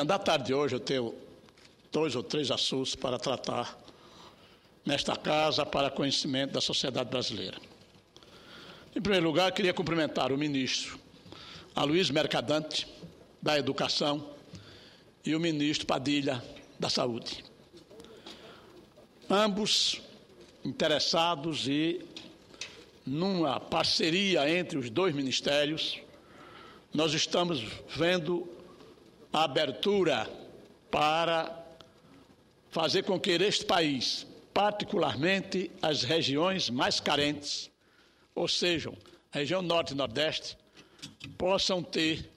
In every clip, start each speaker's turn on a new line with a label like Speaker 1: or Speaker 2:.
Speaker 1: Da tarde de hoje eu tenho 2 ou 3 assuntos para tratar nesta casa para conhecimento da sociedade brasileira. Em primeiro lugar, queria cumprimentar o ministro Aloysio Mercadante, da Educação, e o ministro Padilha, da Saúde. Ambos interessados e numa parceria entre os dois ministérios, nós estamos vendo a abertura para fazer com que este país, particularmente as regiões mais carentes, ou seja, a região norte e nordeste, possam ter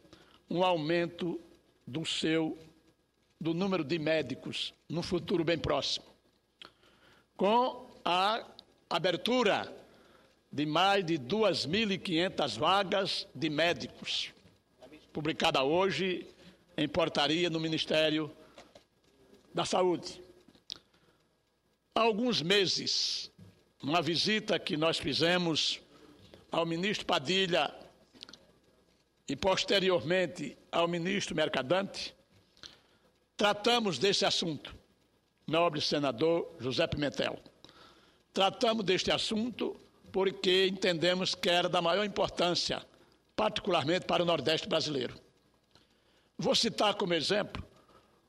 Speaker 1: um aumento do número de médicos no futuro bem próximo. Com a abertura de mais de 2.500 vagas de médicos, publicada hoje em portaria no Ministério da Saúde. Há alguns meses, uma visita que nós fizemos ao ministro Padilha e posteriormente ao ministro Mercadante, tratamos desse assunto, nobre senador José Pimentel. Tratamos deste assunto porque entendemos que era da maior importância, particularmente para o Nordeste brasileiro. Vou citar como exemplo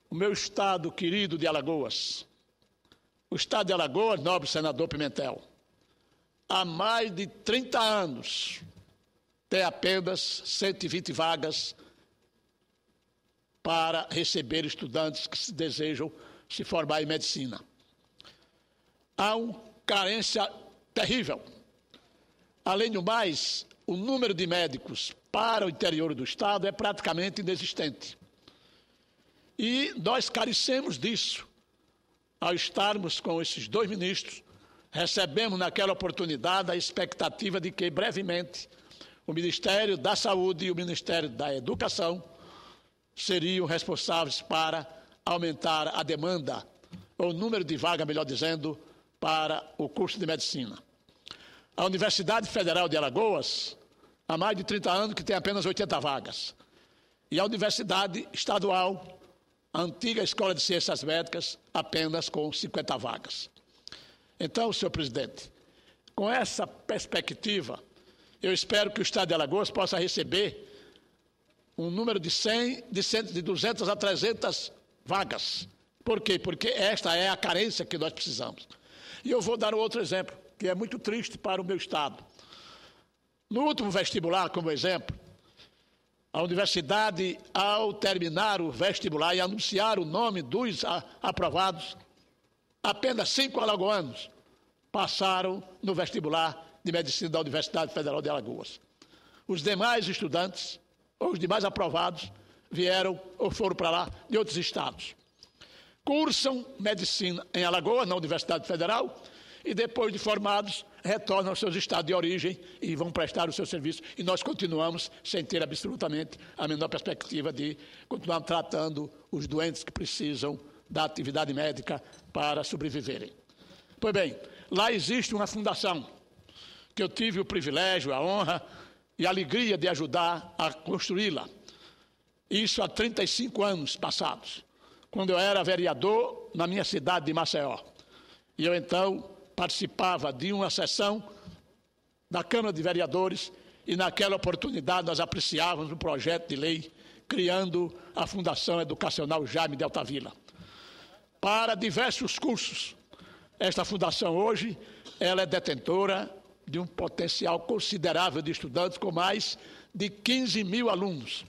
Speaker 1: o meu estado querido de Alagoas. O estado de Alagoas, nobre senador Pimentel, há mais de 30 anos tem apenas 120 vagas para receber estudantes que se desejam se formar em medicina. Há uma carência terrível. Além do mais, o número de médicos para o interior do estado é praticamente inexistente. E nós carecemos disso. Ao estarmos com esses dois ministros, recebemos naquela oportunidade a expectativa de que, brevemente, o Ministério da Saúde e o Ministério da Educação seriam responsáveis para aumentar a demanda, ou o número de vagas, melhor dizendo, para o curso de medicina. A Universidade Federal de Alagoas, há mais de 30 anos, que tem apenas 80 vagas. E a Universidade Estadual, a antiga Escola de Ciências Médicas, apenas com 50 vagas. Então, senhor presidente, com essa perspectiva, eu espero que o Estado de Alagoas possa receber um número de 200 a 300 vagas. Por quê? Porque esta é a carência que nós precisamos. E eu vou dar um outro exemplo, que é muito triste para o meu estado. No último vestibular, como exemplo, a universidade, ao terminar o vestibular e anunciar o nome dos aprovados, apenas 5 alagoanos passaram no vestibular de medicina da Universidade Federal de Alagoas. Os demais estudantes, ou os demais aprovados, vieram ou foram para lá de outros estados. Cursam medicina em Alagoas, na Universidade Federal, e depois de formados, retornam aos seus estados de origem e vão prestar o seu serviço. E nós continuamos sem ter absolutamente a menor perspectiva de continuar tratando os doentes que precisam da atividade médica para sobreviverem. Pois bem, lá existe uma fundação que eu tive o privilégio, a honra e a alegria de ajudar a construí-la. Isso há 35 anos passados, quando eu era vereador na minha cidade de Maceió. E eu, então, participava de uma sessão da Câmara de Vereadores e, naquela oportunidade, nós apreciávamos um projeto de lei criando a Fundação Educacional Jaime de Altavilla. Para diversos cursos, esta fundação hoje ela é detentora de um potencial considerável de estudantes com mais de 15 mil alunos.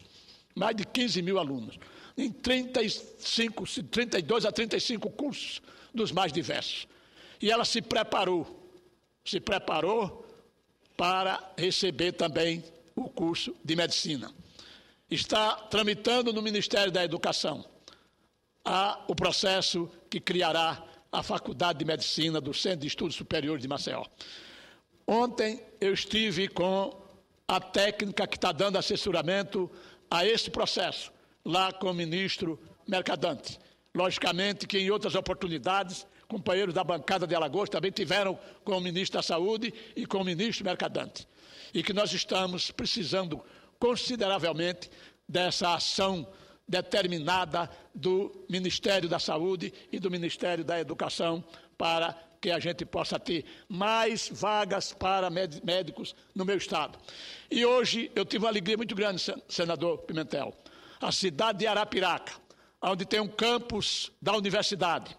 Speaker 1: Mais de 15 mil alunos. Em 32 a 35 cursos dos mais diversos. E ela se preparou para receber também o curso de medicina. Está tramitando no Ministério da Educação o processo que criará a Faculdade de Medicina do Centro de Estudos Superiores de Maceió. Ontem eu estive com a técnica que está dando assessoramento a esse processo, lá com o ministro Mercadante. Logicamente que em outras oportunidades, companheiros da bancada de Alagoas também tiveram com o ministro da Saúde e com o ministro Mercadante. E que nós estamos precisando consideravelmente dessa ação determinada do Ministério da Saúde e do Ministério da Educação para que a gente possa ter mais vagas para médicos no meu estado. E hoje eu tive uma alegria muito grande, senador Pimentel. A cidade de Arapiraca, onde tem um campus da universidade,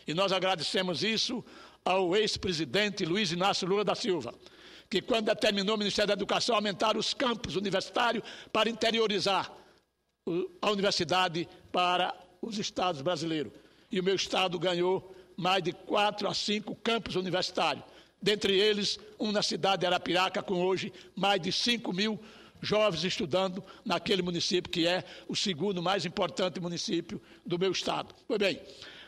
Speaker 1: e nós agradecemos isso ao ex-presidente Luiz Inácio Lula da Silva, que quando determinou o Ministério da Educação aumentar os campos universitários para interiorizar a universidade para os estados brasileiros. E o meu estado ganhou mais de 4 a 5 campos universitários, dentre eles um na cidade de Arapiraca, com hoje mais de 5.000 jovens estudando naquele município, que é o segundo mais importante município do meu estado. Pois bem,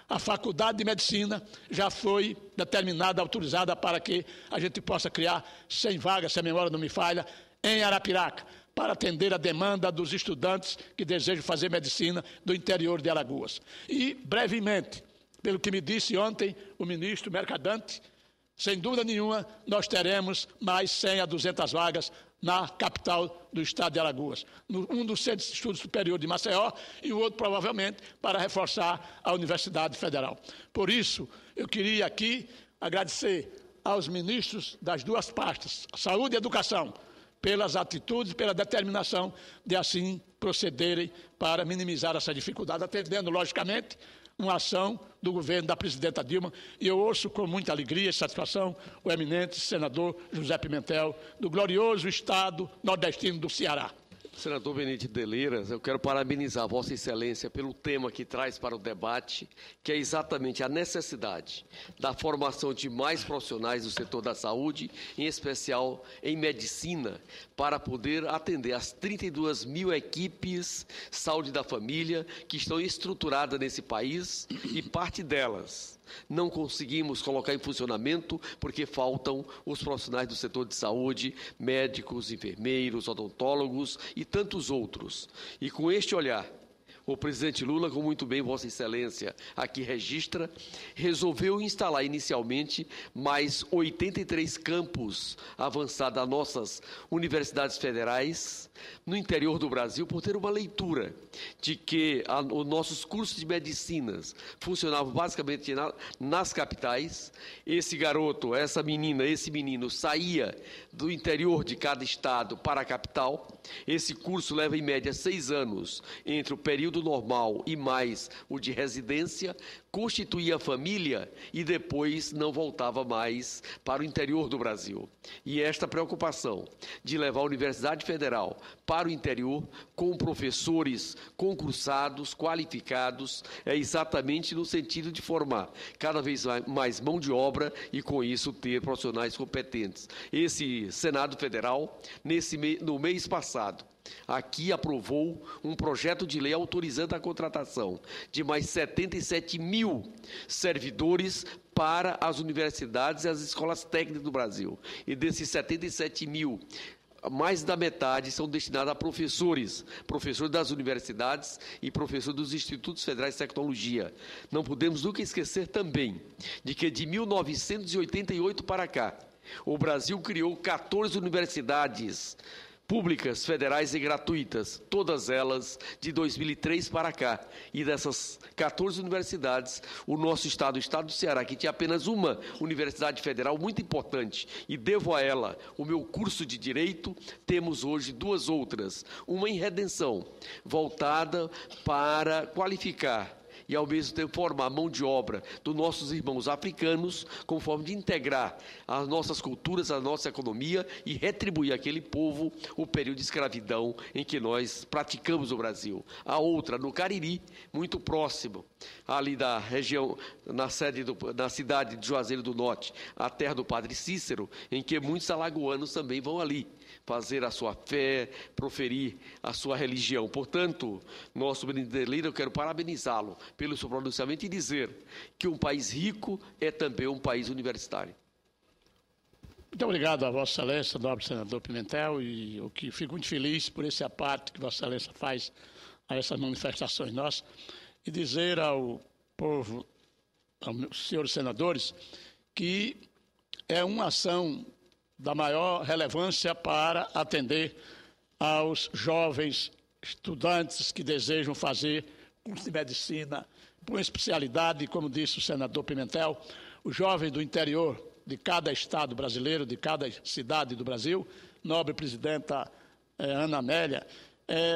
Speaker 1: a Faculdade de Medicina já foi determinada, autorizada para que a gente possa criar 100 vagas, se a memória não me falha, em Arapiraca, para atender a demanda dos estudantes que desejam fazer medicina do interior de Alagoas. E, brevemente, pelo que me disse ontem o ministro Mercadante, sem dúvida nenhuma, nós teremos mais 100 a 200 vagas na capital do estado de Alagoas. Um dos centros de estudo superior de Maceió e o outro, provavelmente, para reforçar a Universidade Federal. Por isso, eu queria aqui agradecer aos ministros das duas pastas, Saúde e Educação, pelas atitudes, pela determinação de assim procederem para minimizar essa dificuldade, atendendo, logicamente, uma ação do governo da presidenta Dilma, e eu ouço com muita alegria e satisfação o eminente senador José Pimentel, do glorioso estado nordestino do Ceará.
Speaker 2: Senador Benedito de Lyras, eu quero parabenizar Vossa Excelência pelo tema que traz para o debate, que é exatamente a necessidade da formação de mais profissionais do setor da saúde, em especial em medicina, para poder atender as 32 mil equipes saúde da família que estão estruturadas nesse país e parte delas não conseguimos colocar em funcionamento porque faltam os profissionais do setor de saúde, médicos, enfermeiros, odontólogos e tantos outros. E com este olhar, o presidente Lula, como muito bem Vossa Excelência aqui registra, resolveu instalar inicialmente mais 83 campos avançados das nossas universidades federais no interior do Brasil, por ter uma leitura de que os nossos cursos de medicinas funcionavam basicamente nas capitais. Esse garoto, essa menina, esse menino saía do interior de cada estado para a capital. Esse curso leva em média 6 anos entre o período normal e mais o de residência, constituía a família e depois não voltava mais para o interior do Brasil. E esta preocupação de levar a Universidade Federal para o interior com professores concursados, qualificados, é exatamente no sentido de formar cada vez mais mão de obra e com isso ter profissionais competentes. Esse Senado Federal, no mês passado, aqui aprovou um projeto de lei autorizando a contratação de mais 77 mil servidores para as universidades e as escolas técnicas do Brasil. E desses 77 mil, mais da metade são destinados a professores das universidades e professores dos institutos federais de tecnologia. Não podemos nunca esquecer também de que de 1988 para cá, o Brasil criou 14 universidades públicas, federais e gratuitas, todas elas de 2003 para cá. E dessas 14 universidades, o nosso estado, o estado do Ceará, que tinha apenas uma universidade federal muito importante, e devo a ela o meu curso de Direito, temos hoje 2 outras. Uma em Redenção, voltada para qualificar e, ao mesmo tempo, formar mão de obra dos nossos irmãos africanos, com forma de integrar as nossas culturas, a nossa economia e retribuir àquele povo o período de escravidão em que nós praticamos o Brasil. A outra, no Cariri, muito próximo, ali da região, na cidade de Juazeiro do Norte, a terra do Padre Cícero, em que muitos alagoanos também vão ali fazer a sua fé, proferir a sua religião. Portanto, nosso Benedito de Lyras, eu quero parabenizá-lo pelo seu pronunciamento e dizer que um país rico é também um país universitário.
Speaker 1: Muito obrigado a Vossa Excelência, nobre senador Pimentel, e eu que fico muito feliz por esse aparato que Vossa Excelência faz a essas manifestações nossas, e dizer ao povo, aos senhores senadores, que é uma ação da maior relevância para atender aos jovens estudantes que desejam fazer curso de medicina por especialidade, como disse o senador Pimentel, os jovens do interior de cada estado brasileiro, de cada cidade do Brasil, nobre presidenta Ana Amélia,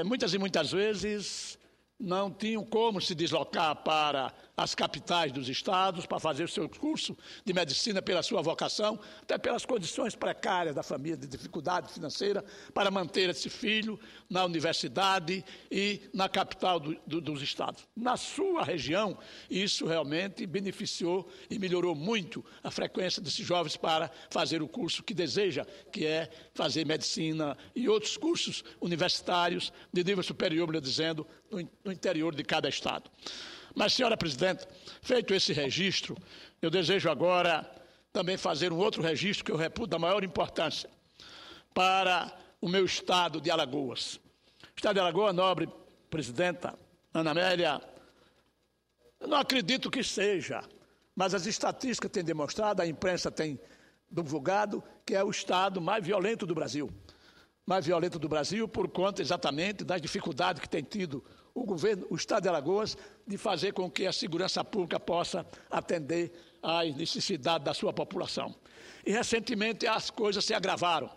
Speaker 1: muitas e muitas vezes não tinham como se deslocar para as capitais dos estados para fazer o seu curso de medicina pela sua vocação, até pelas condições precárias da família, de dificuldade financeira, para manter esse filho na universidade e na capital dos estados. Na sua região, isso realmente beneficiou e melhorou muito a frequência desses jovens para fazer o curso que deseja, que é fazer medicina e outros cursos universitários de nível superior, melhor dizendo, no interior de cada estado. Mas, senhora presidente, feito esse registro, eu desejo agora também fazer um outro registro que eu reputo da maior importância para o meu estado de Alagoas. O estado de Alagoas, nobre presidenta Ana Amélia, eu não acredito que seja, mas as estatísticas têm demonstrado, a imprensa tem divulgado, que é o estado mais violento do Brasil. Mais violento do Brasil por conta exatamente das dificuldades que tem tido o governo, o estado de Alagoas, de fazer com que a segurança pública possa atender às necessidades da sua população. E recentemente as coisas se agravaram.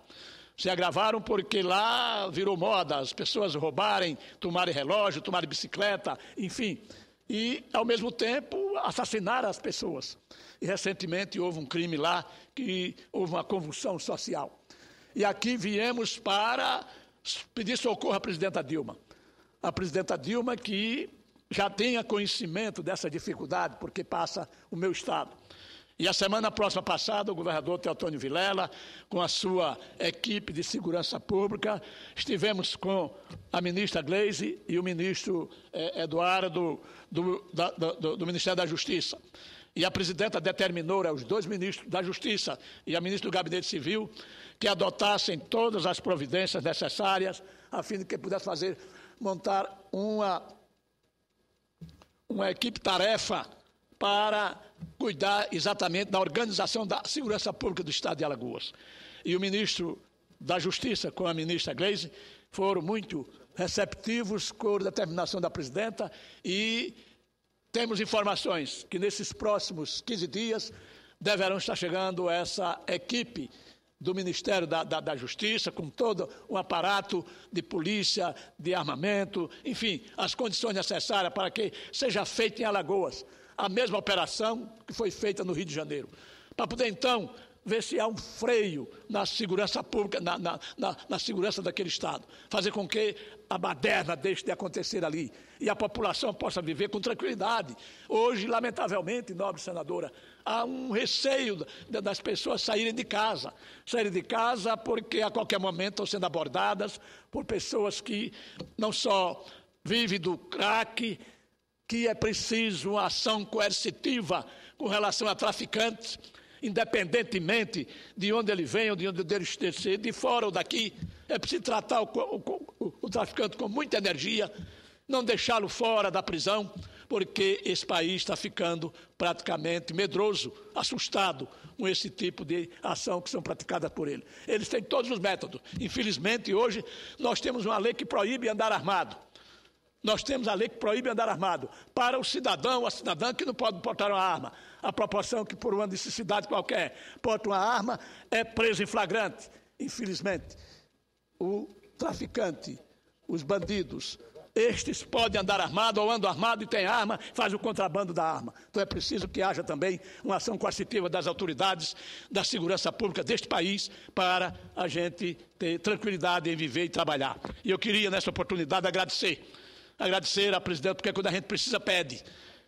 Speaker 1: Se agravaram porque lá virou moda as pessoas roubarem, tomarem relógio, tomarem bicicleta, enfim. E, ao mesmo tempo, assassinaram as pessoas. E recentemente houve um crime lá que houve uma convulsão social. E aqui viemos para pedir socorro à presidenta Dilma. A presidenta Dilma que já tenha conhecimento dessa dificuldade, porque passa o meu estado. E a semana próxima passada, o governador Teotônio Vilela, com a sua equipe de segurança pública, estivemos com a ministra Gleisi e o ministro Eduardo do Ministério da Justiça. E a presidenta determinou aos dois ministros da Justiça e a ministra do Gabinete Civil que adotassem todas as providências necessárias a fim de que pudesse montar uma equipe-tarefa para cuidar exatamente da organização da segurança pública do estado de Alagoas. E o ministro da Justiça com a ministra Gleisi foram muito receptivos com a determinação da presidenta e temos informações que nesses próximos 15 dias deverão estar chegando essa equipe do Ministério da Justiça, com todo um aparato de polícia, de armamento, enfim, as condições necessárias para que seja feita em Alagoas a mesma operação que foi feita no Rio de Janeiro. Para poder, então, ver se há um freio na segurança pública, na segurança daquele estado. Fazer com que a baderna deixe de acontecer ali e a população possa viver com tranquilidade. Hoje, lamentavelmente, nobre senadora, há um receio das pessoas saírem de casa porque a qualquer momento estão sendo abordadas por pessoas que não só vivem do crack, que é preciso uma ação coercitiva com relação a traficantes, independentemente de onde ele vem ou de onde ele esteja, de fora ou daqui, é preciso tratar o traficante com muita energia, não deixá-lo fora da prisão, porque esse país está ficando praticamente medroso, assustado com esse tipo de ação que são praticadas por ele. Eles têm todos os métodos. Infelizmente, hoje, nós temos uma lei que proíbe andar armado. Nós temos a lei que proíbe andar armado. Para o cidadão ou a cidadã que não pode portar uma arma, a proporção que por uma necessidade qualquer porta uma arma é preso em flagrante. Infelizmente, o traficante, os bandidos, estes podem andar armado ou andam armado e têm arma, faz o contrabando da arma. Então é preciso que haja também uma ação coercitiva das autoridades da segurança pública deste país para a gente ter tranquilidade em viver e trabalhar. E eu queria, nessa oportunidade, agradecer à presidente, porque quando a gente precisa, pede.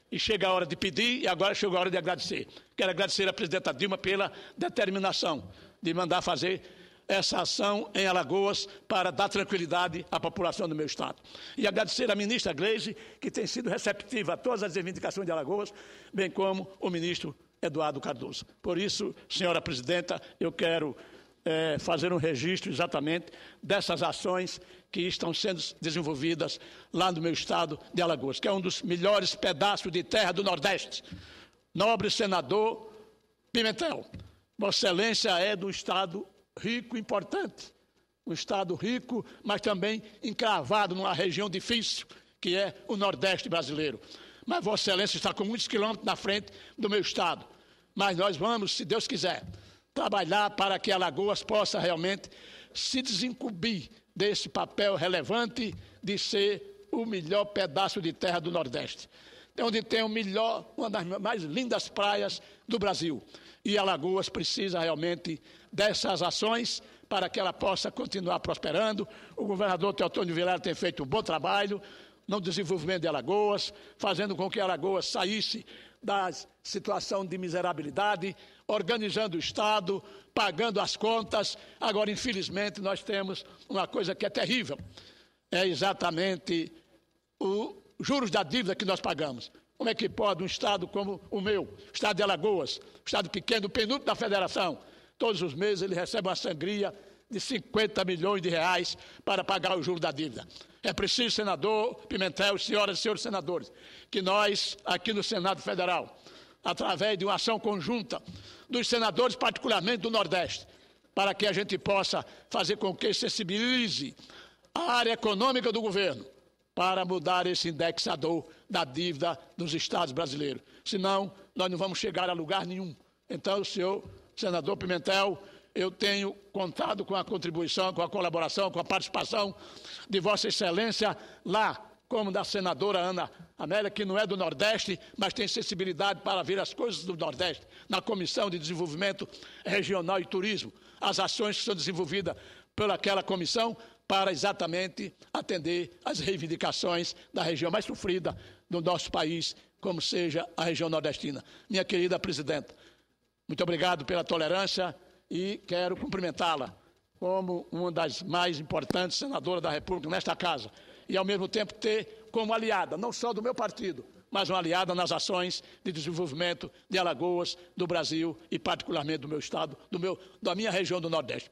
Speaker 1: E chega a hora de pedir e agora chegou a hora de agradecer. Quero agradecer à presidenta Dilma pela determinação de mandar fazer essa ação em Alagoas para dar tranquilidade à população do meu estado. E agradecer à ministra Gleisi, que tem sido receptiva a todas as reivindicações de Alagoas, bem como o ministro Eduardo Cardoso. Por isso, senhora presidenta, eu quero fazer um registro exatamente dessas ações que estão sendo desenvolvidas lá no meu estado de Alagoas, que é um dos melhores pedaços de terra do Nordeste. Nobre senador Pimentel, Vossa Excelência é do estado rico e importante um estado rico, mas também encravado numa região difícil, que é o Nordeste brasileiro. Mas Vossa Excelência está com muitos quilômetros na frente do meu estado. Mas nós vamos, se Deus quiser, trabalhar para que Alagoas possa realmente se desincumbir desse papel relevante de ser o melhor pedaço de terra do Nordeste, onde tem uma das mais lindas praias do Brasil. E Alagoas precisa realmente dessas ações para que ela possa continuar prosperando. O governador Teotônio Vilela tem feito um bom trabalho no desenvolvimento de Alagoas, fazendo com que Alagoas saísse da situação de miserabilidade, organizando o Estado, pagando as contas. Agora, infelizmente, nós temos uma coisa que é terrível, é exatamente os juros da dívida que nós pagamos. Como é que pode um Estado como o meu, o Estado de Alagoas, um Estado pequeno, penúltimo da Federação, todos os meses ele recebe uma sangria de 50 milhões de reais para pagar o juro da dívida. É preciso, senador Pimentel, senhoras e senhores senadores, que nós, aqui no Senado Federal, através de uma ação conjunta dos senadores, particularmente do Nordeste, para que a gente possa fazer com que sensibilize a área econômica do governo para mudar esse indexador da dívida dos estados brasileiros. Senão, nós não vamos chegar a lugar nenhum. Então, senhor senador Pimentel, eu tenho contado com a contribuição, com a colaboração, com a participação de Vossa Excelência lá, como da senadora Ana Amélia, que não é do Nordeste, mas tem sensibilidade para ver as coisas do Nordeste, na Comissão de Desenvolvimento Regional e Turismo, as ações que são desenvolvidas pelaquela comissão para exatamente atender às reivindicações da região mais sofrida do nosso país, como seja a região nordestina. Minha querida presidenta, muito obrigado pela tolerância e quero cumprimentá-la como uma das mais importantes senadoras da República nesta casa e, ao mesmo tempo, ter como aliada, não só do meu partido, mas uma aliada nas ações de desenvolvimento de Alagoas, do Brasil e, particularmente, do meu estado, da minha região do Nordeste.